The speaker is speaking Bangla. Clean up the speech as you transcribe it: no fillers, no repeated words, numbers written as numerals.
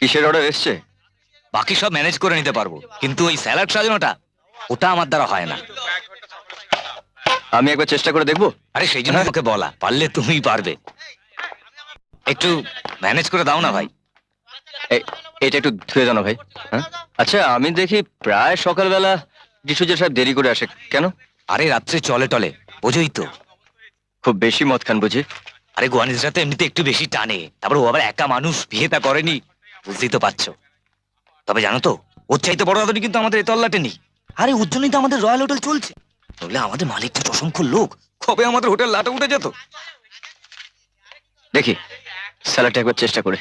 কিসের অর্ডার এসছে? বাকি সব ম্যানেজ করে নিতে পারবো, কিন্তু ওই স্যালাড সাজানোটা ওটা আমার দ্বারা হয় না। আমি একবার চেষ্টা করে দেখবো। আরে সেই জন্য ওকে বলা, পারলে তুমিই পারবে। একটু ম্যানেজ করে দাও না ভাই। এটা একটু ধুয়ে জানো ভাই। হ্যাঁ, আচ্ছা আমি দেখি প্রায় সকালবেলা ডিসুজা সাহেব দেরি করে আসে কেন? আরে রাত্রে চলে টলে, বোঝোই তো। খুব বেশি মদ খান বুঝি? আরে গোয়ানিজরা তো এমনিতে একটু বেশি টানে, তারপর ও আবার একা মানুষ, বিয়েটা করেনি, বুঝতেই তো পারছো। তবে জানো তো, ওর চাইতে বড় আদরি কিন্তু আমাদের এ তল্লাটে নেই। আরে ওর জন্যই তো আমাদের রয়্যাল হোটেল চলছে। বললে আমাদের মালিকটা অসংখ্য লোক, কবে আমাদের হোটেল লাটে উঠে যেত। দেখি স্যালাডটা একবার চেষ্টা করে।